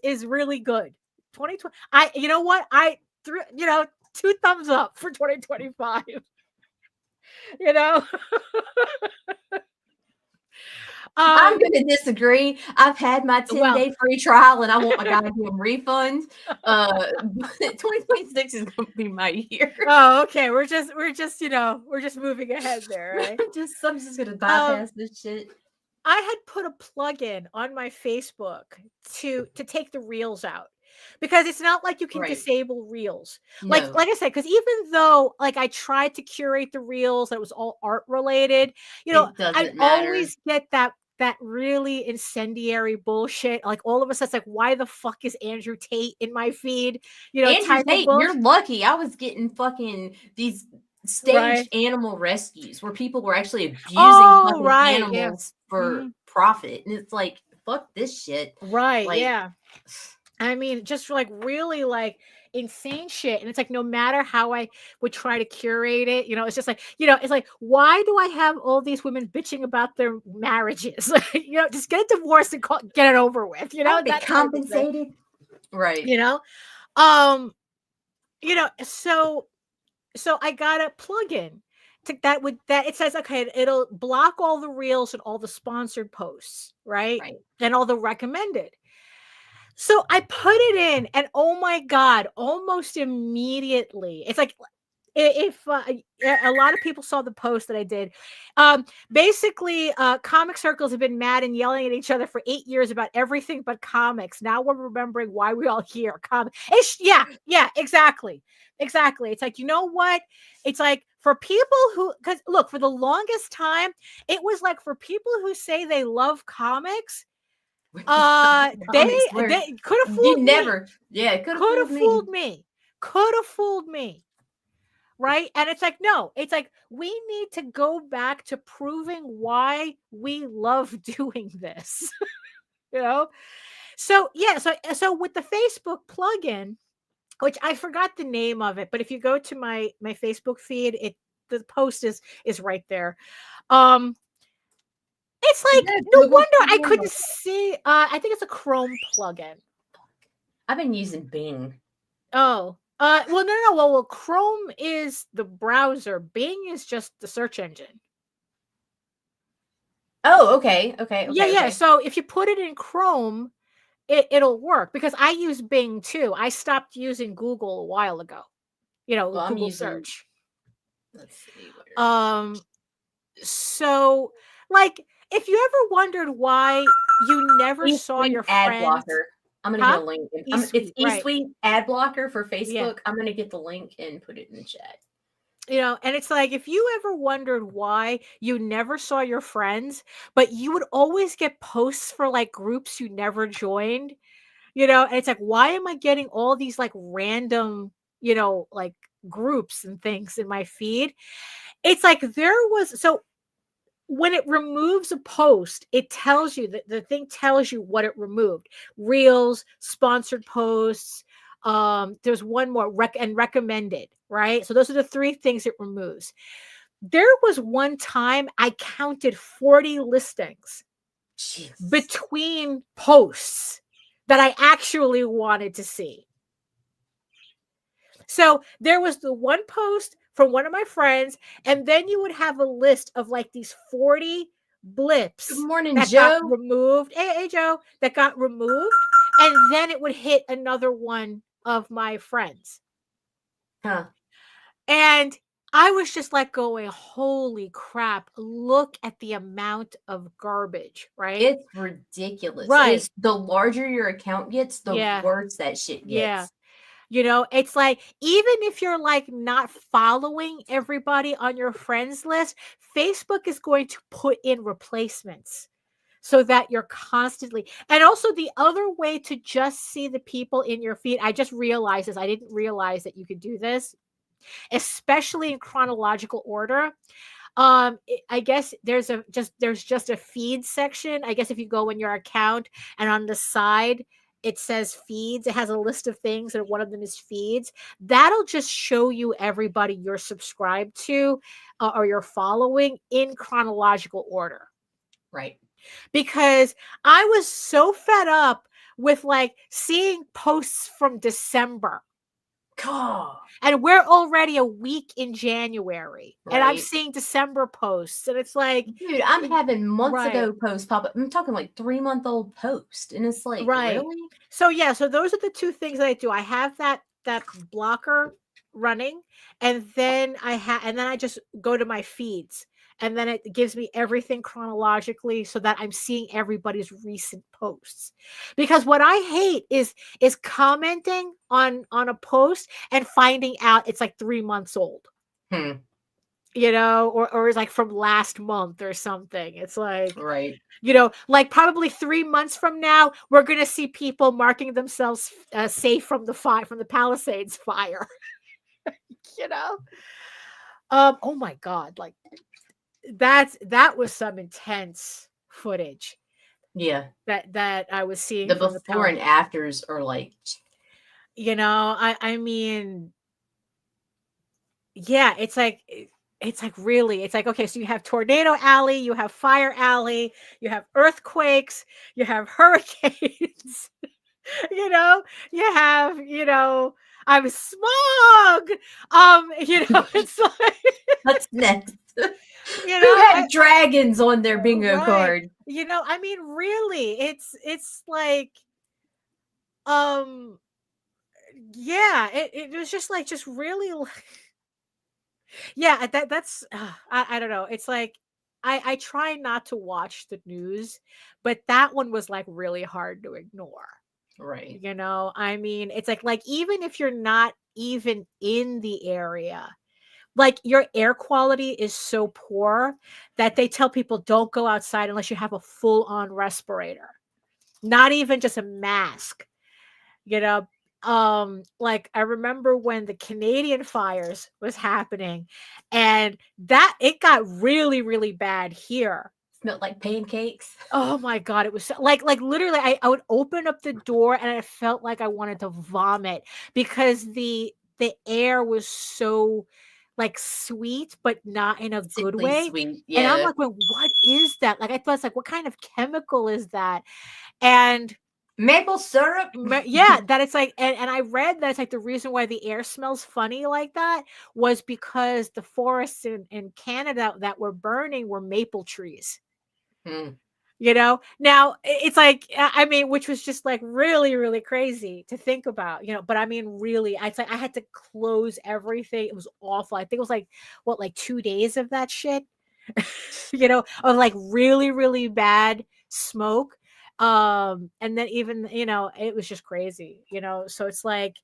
is really good. 2020. You know what? I threw, 2 thumbs up for 2025. I'm going to disagree. I've had my 10-day free trial and I want my goddamn refund. 2026 is going to be my year. Oh, okay. We're just moving ahead there, right? I'm just going to bypass this shit. I had put a plug-in on my Facebook to take the reels out. Because it's not like you can disable reels. No. Like I said, because even though, like, I tried to curate the reels that was all art related, I always get that really incendiary bullshit. Like, all of a sudden, it's like, why the fuck is Andrew Tate in my feed? Andrew Tate, you're lucky. I was getting fucking these staged animal rescues where people were actually abusing animals for profit. And it's like, fuck this shit. Right. Like, yeah. I mean, just like really like insane shit. And it's like, no matter how I would try to curate it, it's just like, it's like, why do I have all these women bitching about their marriages? Just get a divorce and get it over with, that compensated. Right. So I got a plugin that it says, okay, it'll block all the reels and all the sponsored posts, right? And all the recommended. So I put it in, and oh my God, almost immediately, it's like, if a lot of people saw the post that I did, basically, comic circles have been mad and yelling at each other for 8 years about everything but comics. Now we're remembering why we all hear comics. Yeah, exactly. It's like, you know what? It's like, for people who, because look, for the longest time, it was like, for people who say they love comics, they could have fooled me. Could have fooled me. Right. And it's like, no, it's like, we need to go back to proving why we love doing this. So yeah, so with the Facebook plugin, which I forgot the name of it, but if you go to my Facebook feed, the post is right there. It's like, no wonder I couldn't see. I think it's a Chrome plugin. I've been using Bing. Oh, well, no. Well, Chrome is the browser. Bing is just the search engine. Oh, okay. Yeah. So if you put it in Chrome, it'll work, because I use Bing too. I stopped using Google a while ago. Google search. Let's see. So, like, if you ever wondered why you never saw your ad blocker. I'm gonna get a link. It's eSuite eSuite ad blocker for Facebook. I'm gonna get the link and put it in the chat. And it's like, if you ever wondered why you never saw your friends, but you would always get posts for like groups you never joined, and it's like, why am I getting all these like random, like groups and things in my feed? It's like so when it removes a post, it tells you that the thing tells you what it removed. Reels, sponsored posts. There's one more and recommended, right? So those are the 3 things it removes. There was one time I counted 40 listings between posts that I actually wanted to see. So there was the one post from one of my friends, and then you would have a list of like these 40 blips Good morning, that Joe. got removed. Hey, Joe, that got removed. And then it would hit another one of my friends. Huh. And I was just like going, holy crap, look at the amount of garbage, right? It's ridiculous. Right. The larger your account gets, the worse that shit gets. It's like, even if you're like not following everybody on your friends list, Facebook is going to put in replacements so that you're constantly. And also, the other way to just see the people in your feed, I just realized this. I didn't realize that you could do this, especially in chronological order. I guess there's just a feed section. I guess if you go in your account and on the side it says feeds, it has a list of things, and one of them is feeds. That'll just show you everybody you're subscribed to or you're following in chronological order. Right. Because I was so fed up with like seeing posts from December. God. And we're already a week in January, Right. and I'm seeing December posts, and it's like, dude, I'm having months right. ago posts pop up. I'm talking like 3-month-old post, and it's like, right. really? So those are the 2 things that I do. I have that blocker running, and then I just go to my feeds, and then it gives me everything chronologically so that I'm seeing everybody's recent posts. Because what I hate is commenting on a post and finding out it's like 3 months old. Or it's like from last month or something. It's like, right. Like probably 3 months from now, we're going to see people marking themselves safe from the Palisades fire. Oh my God. Like that was some intense footage. Yeah. That I was seeing. The before and afters are like, I mean, yeah, it's like really, it's like, okay, so you have Tornado Alley, you have Fire Alley, you have earthquakes, you have hurricanes, you have, I'm smog. It's like, what's next? Who had dragons on their bingo card? I mean, really, it's like, yeah, it was just really, yeah, that's I don't know. It's like I try not to watch the news, but that one was like really hard to ignore. Right. I mean, it's like even if you're not even in the area, like your air quality is so poor that they tell people don't go outside unless you have a full-on respirator, not even just a mask. Like I remember when the Canadian fires was happening, and that it got really, really bad here. Smelled like pancakes. Oh my God. It was so, like literally I would open up the door and I felt like I wanted to vomit because the air was so like sweet, but not in a good way. Sweet. Yeah. And I'm like, well, what is that? Like, I thought it's like, what kind of chemical is that? And maple syrup. Yeah, that it's like, and I read that it's like the reason why the air smells funny like that was because the forests in Canada that were burning were maple trees. Now it's like, I mean, which was just like really, really crazy to think about, but I mean, really, it's like I had to close everything. It was awful. I think it was like, what, like 2 days of that shit, of like really, really bad smoke. And then even, it was just crazy, so it's like,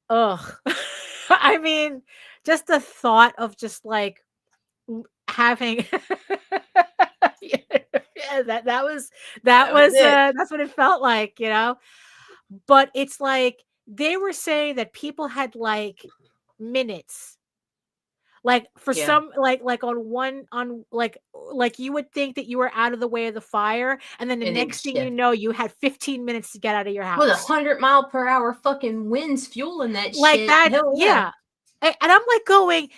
ugh. I mean, just the thought of just like having yeah, that was it. that's what it felt like, you know. But it's like they were saying that people had like minutes, like for Yeah. some like on one on like you would think that you were out of the way of the fire, and then the And then next thing yeah. you know, you had 15 minutes to get out of your With house. 100-mile-per-hour fucking winds fueling that Like shit. that, Hell yeah. And I'm like going,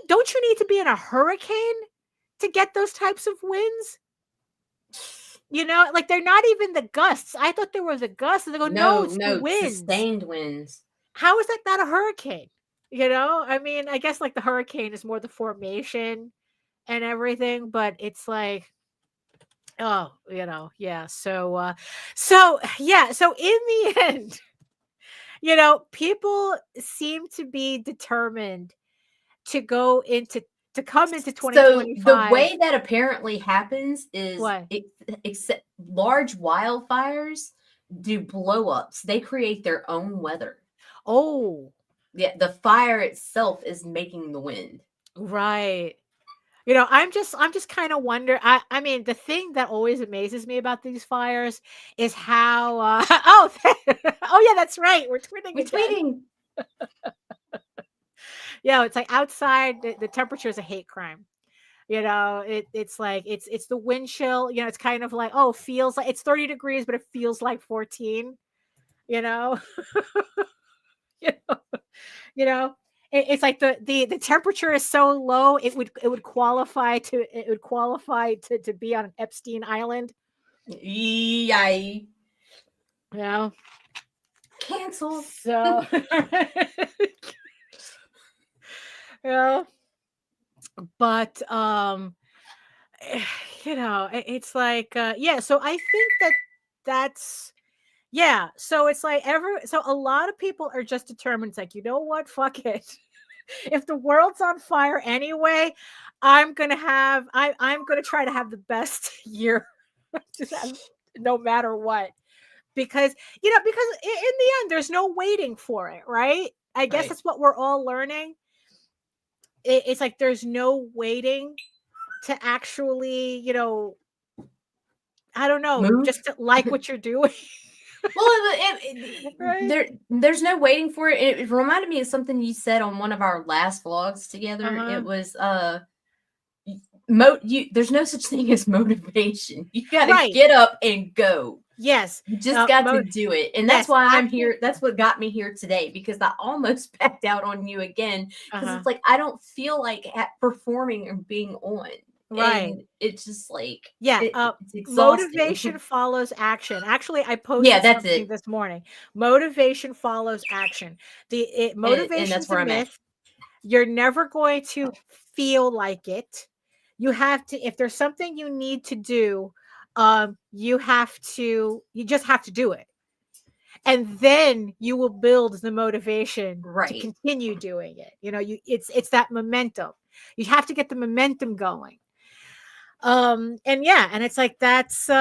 don't you need to be in a hurricane to get those types of winds? You know, like they're not even the gusts. I thought there was a gust, and they go, no, it's the winds. Sustained winds. How is that not a hurricane? You know, I mean, I guess like the hurricane is more the formation and everything, but it's like, oh, you know, yeah. So yeah. So in the end, you know, people seem to be determined to go into to come into So 2025. the way that apparently happens is What? except large wildfires do blow ups. They create their own weather. Oh, Yeah, the fire itself is making the wind. right. You know, I'm just kind of wonder. I mean, the thing that always amazes me about these fires is how oh oh yeah, that's right. We're tweeting We're again. tweeting. Yeah, it's like outside the temperature is a hate crime. You know, it's like it's the wind chill. You know, it's kind of like, oh, feels like it's 30 degrees, but it feels like 14. You know, you know, you know. It's like the temperature is so low it would qualify to be on an Epstein Island. Yay. You know, Cancel. so you know, but you know, it's like yeah. So I think that's yeah. So it's like so a lot of people are just determined. It's like, you know what, fuck it. If the world's on fire anyway, I'm gonna try to have the best year, just no matter what. Because you know, because in the end, there's no waiting for it, right? I guess Right. that's what we're all learning. It's like there's no waiting to actually, you know, I don't know, Move. just to like what you're doing. Well, Right? there's no waiting for it. It reminded me of something you said on one of our last vlogs together. Uh-huh. It was there's no such thing as motivation. You got to Right. get up and go. Yes. You just got to do it. And that's yes, why I'm actually- here. That's what got me here today, because I almost backed out on you again, because Uh-huh. it's like I don't feel like performing or being on. Right. And it's just like, Yeah. it's exhausting. Motivation follows action. Actually, I posted that's something it. this morning. Motivation follows action. Motivation that's is where a I'm at. myth. You're never going to feel like it. You have to, if there's something you need to do, you just have to do it. And then you will build the motivation to continue doing it. You know, it's that momentum. You have to get the momentum going. And yeah, and it's like that's We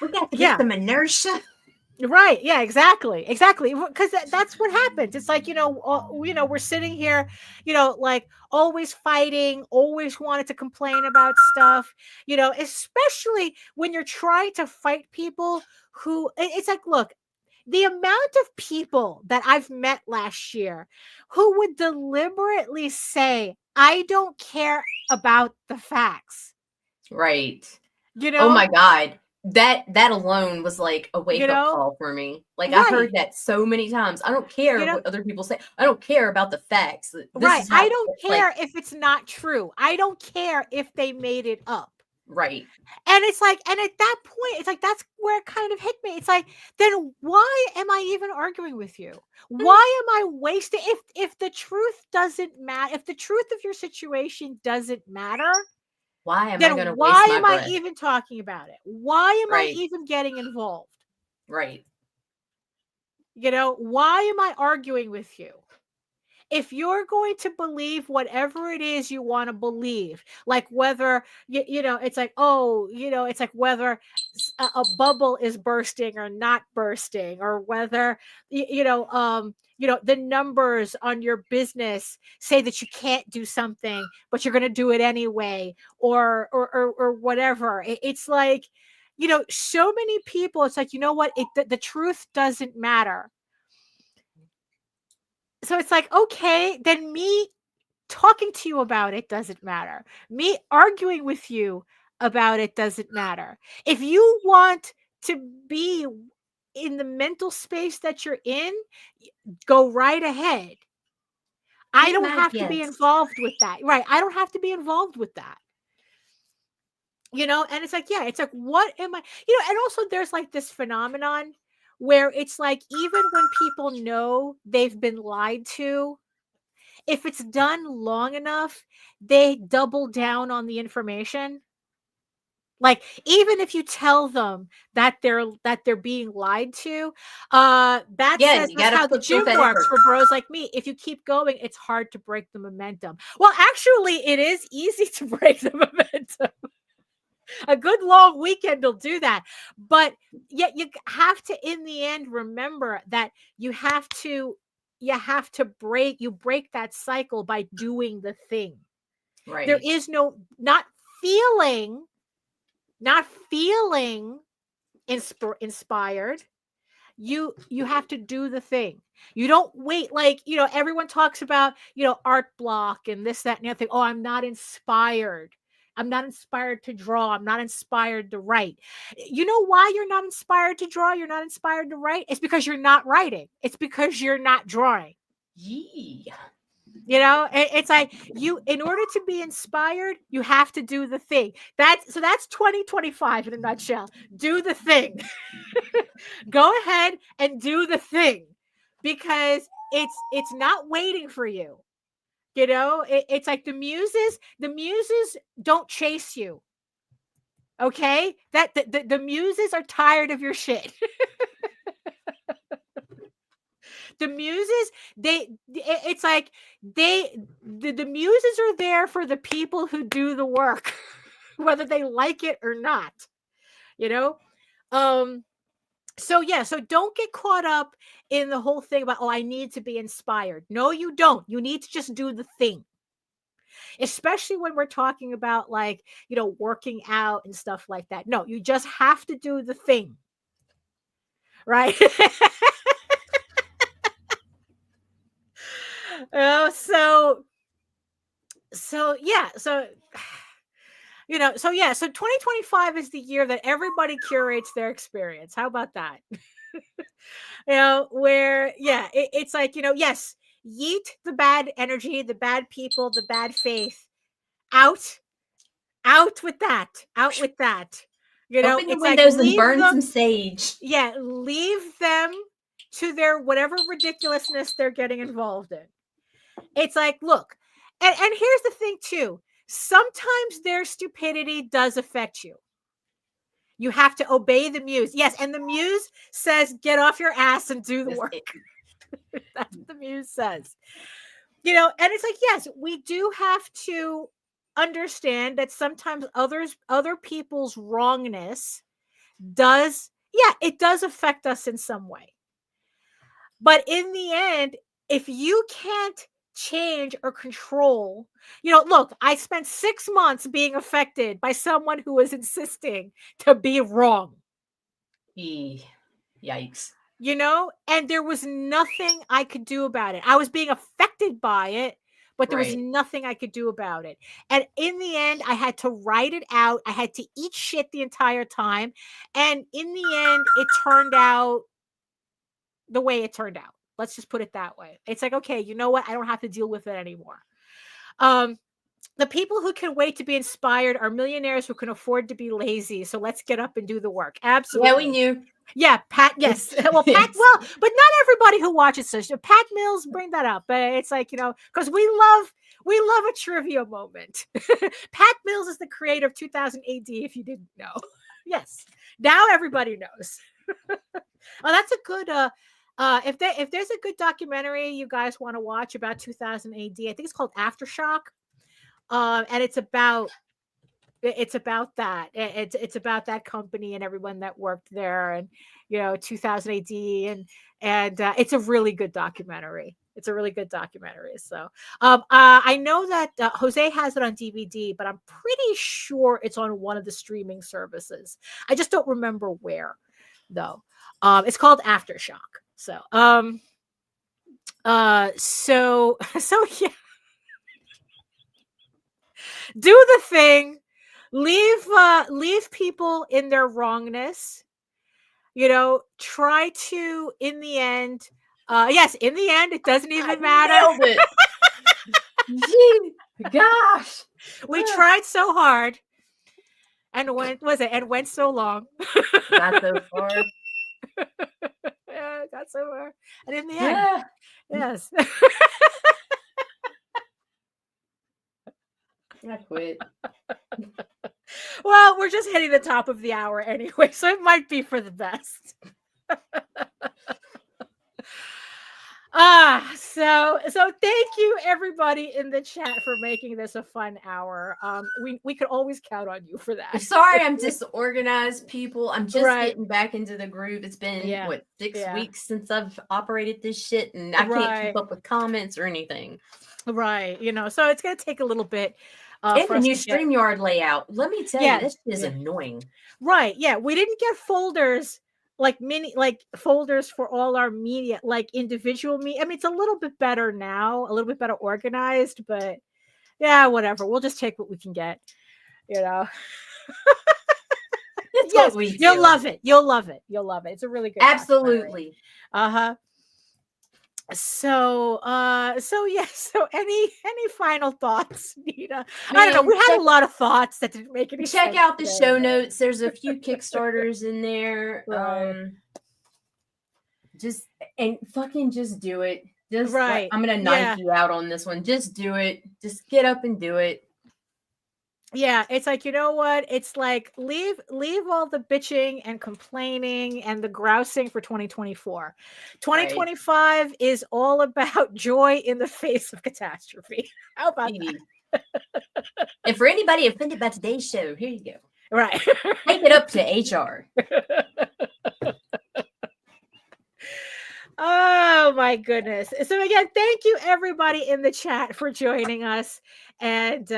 got to get some inertia. Right. Yeah, exactly. Because that's what happens. It's like, you know, we're sitting here, you know, like always fighting, always wanted to complain about stuff, you know, especially when you're trying to fight people who it's like, look, the amount of people that I've met last year who would deliberately say, I don't care about the facts. Right. You know? Oh my God. That alone was like a wake-up call for me. Like, I heard that so many times. I don't care what other people say. I don't care about the facts. Right. I don't care if it's not true. I don't care if they made it up. Right. And it's like, and at that point, it's like, that's where it kind of hit me. It's like, then why am I even arguing with you? Why am I wasting? If the truth doesn't matter, if the truth of your situation doesn't matter, why am I going to waste my why am breath? I even talking about it? Why am I even getting involved? Right. You know, why am I arguing with you? If you're going to believe whatever it is you want to believe, like whether, you know, it's like, oh, you know, it's like whether a bubble is bursting or not bursting, or whether the numbers on your business say that you can't do something, but you're going to do it anyway, or whatever. It's like, so many people, it's like, you know what? The truth doesn't matter. So it's like, okay, then me talking to you about it doesn't matter. Me arguing with you about it doesn't matter. If you want to be in the mental space that you're in, go right ahead. I don't have to be involved with that. Right. I don't have to be involved with that. And it's like, yeah, it's like, what am I, and also there's like this phenomenon where it's like, even when people know they've been lied to, if it's done long enough, they double down on the information. Like, even if you tell them that they're being lied to, that's how the gym works for bros like me. If you keep going, it's hard to break the momentum. Well, actually, it is easy to break the momentum. A good long weekend will do that. But yet you have to, in the end, remember that you have to break that cycle by doing the thing. Right. There is not feeling inspired. You have to do the thing. You don't wait. Like, everyone talks about, art block and this, that, and the other thing. Oh, I'm not inspired. I'm not inspired to draw. I'm not inspired to write. You know why you're not inspired to draw? You're not inspired to write? It's because you're not writing. It's because you're not drawing. Yeah. It's like, in order to be inspired, you have to do the thing. That's 2025 in a nutshell. Do the thing. Go ahead and do the thing, because it's not waiting for you. It's like the muses don't chase you. Okay? That the muses are tired of your shit. The muses, it's like the muses are there for the people who do the work, whether they like it or not. So don't get caught up in the whole thing about, I need to be inspired. No, you don't. You need to just do the thing. Especially when we're talking about, like, working out and stuff like that. No, you just have to do the thing. Right? So 2025 is the year that everybody curates their experience. How about that? Where, it's like, yes, yeet the bad energy, the bad people, the bad faith out with that. Open your it's windows like, and burn some sage. Yeah, leave them to their whatever ridiculousness they're getting involved in. It's like, look, and here's the thing too. Sometimes their stupidity does affect you. You have to obey the muse. Yes, and the muse says, get off your ass and do the work. That's what the muse says. And it's like, yes, we do have to understand that sometimes other people's wrongness does affect us in some way. But in the end, if you can't change or control, look, I spent 6 months being affected by someone who was insisting to be wrong. Yikes. And there was nothing I could do about it. I was being affected by it, but there was nothing I could do about it. And in the end, I had to write it out. I had to eat shit the entire time. And in the end, it turned out the way it turned out. Let's just put it that way. It's like, okay, you know what? I don't have to deal with it anymore. The people who can wait to be inspired are millionaires who can afford to be lazy. So let's get up and do the work. Absolutely. Yeah, we knew. Yeah, Pat. Yes. Well, Pat. Yes. Well, but not everybody who watches this. Pat Mills, bring that up. It's like, because we love a trivia moment. Pat Mills is the creator of 2000 AD. If you didn't know, yes, now everybody knows. Oh, that's a good. If there's a good documentary you guys want to watch about 2000 AD, I think it's called Aftershock. And it's about it's about that. It's about that company and everyone that worked there, and 2000 AD, and it's a really good documentary. It's a really good documentary. So I know that Jose has it on DVD, but I'm pretty sure it's on one of the streaming services. I just don't remember where, though. It's called Aftershock. So so yeah, do the thing. Leave people in their wrongness. Try to, in the end, yes, in the end, it doesn't even matter. Nailed it. Gosh, we tried so hard, and went so long. Got so far. Yeah, got so far, and in the end, yes. I quit. Well, we're just hitting the top of the hour anyway, so it might be for the best. So thank you everybody in the chat for making this a fun hour. We could always count on you for that. Sorry, I'm disorganized, people. I'm just Right. getting back into the groove. It's been what 6 Yeah. weeks since I've operated this shit, and I can't keep up with comments or anything. Right, so it's gonna take a little bit. And for the us new to get- StreamYard layout. Let me tell you, this is annoying. Right, yeah, we didn't get folders like folders for all our media, like individual media. I mean, it's a little bit better now, a little bit better organized, but yeah, whatever. We'll just take what we can get, That's Yes, what we do. you'll love it. You'll love it. You'll love it. It's a really good documentary. Absolutely. So any final thoughts, Nita? I don't know. We had a lot of thoughts that didn't make any sense. Check out the today, show but- notes. There's a few Kickstarters in there. Right. Just do it. Just Right. I'm gonna knife you out on this one. Just do it. Just get up and do it. Yeah, it's like, you know what? It's like leave all the bitching and complaining and the grousing for 2024. 2025 is all about joy in the face of catastrophe. How about that? And for anybody offended by today's show, here you go. Right. Take it up to HR. Oh my goodness. So again, thank you everybody in the chat for joining us and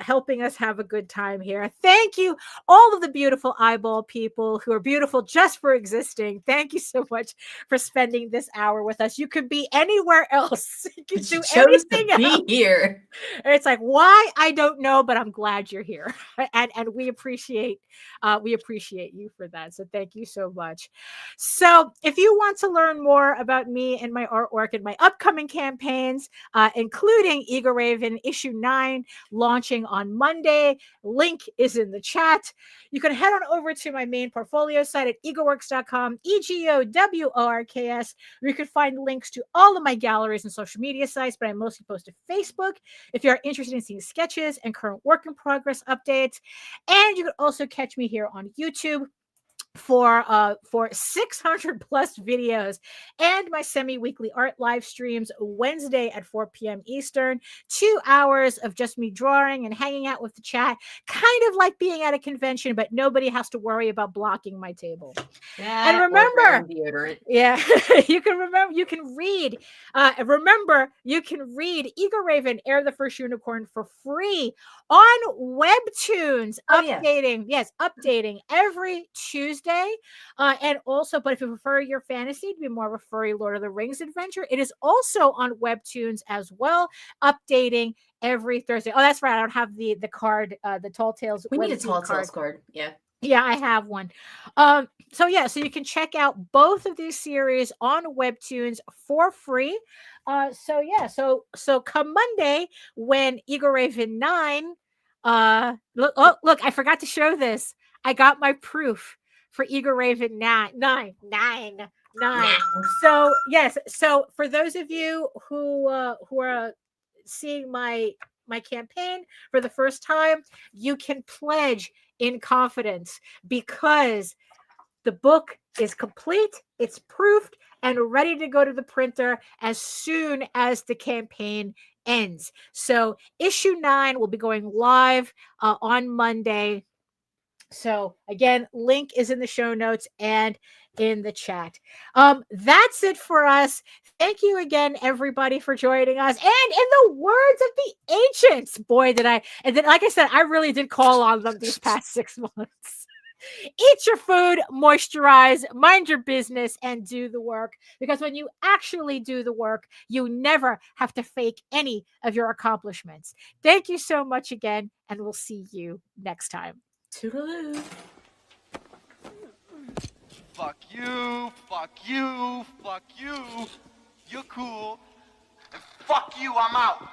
helping us have a good time here. Thank you all of the beautiful eyeball people who are beautiful just for existing. Thank you so much for spending this hour with us. You could be anywhere else. You could do anything else. Be here. It's like, why? I don't know, but I'm glad you're here. And we appreciate you for that. So thank you so much. So if you want to learn more about me and my artwork and my upcoming campaigns, including Eagle Raven issue 9 launching on Monday, link is in the chat. You can head on over to my main portfolio site at eagleworks.com, EGOWORKS, where you can find links to all of my galleries and social media sites, but I mostly post to Facebook if you're interested in seeing sketches and current work in progress updates. And you can also catch me here on YouTube for 600 plus videos and my semi-weekly art live streams Wednesday at 4 p.m. Eastern, 2 hours of just me drawing and hanging out with the chat, kind of like being at a convention, but nobody has to worry about blocking my table. And remember, you can read Eagle Raven Air the First Unicorn for free on Webtoons, updating every Tuesday. And also, but if you prefer your fantasy to be more of a furry Lord of the Rings adventure, it is also on Webtoons as well, updating every Thursday. Oh, that's right. I don't have the card, the Tall Tales. We need a Tall Tales card. Yeah, I have one. So you can check out both of these series on Webtoons for free. So come Monday when Eagle Raven 9, look, I forgot to show this. I got my proof for Eagle Raven 9. So yes, so for those of you who are seeing my campaign for the first time, you can pledge in confidence because The book is complete, it's proofed, and ready to go to the printer as soon as the campaign ends. So issue 9 will be going live on Monday. So again, link is in the show notes and in the chat. That's it for us. Thank you again, everybody, for joining us. And in the words of the ancients, boy, did I. And then, like I said, I really did call on them these past 6 months. Eat your food, moisturize, mind your business, and do the work. Because when you actually do the work, you never have to fake any of your accomplishments. Thank you so much again, and we'll see you next time. Toodaloo. Fuck you, fuck you, fuck you. You're cool. And fuck you, I'm out.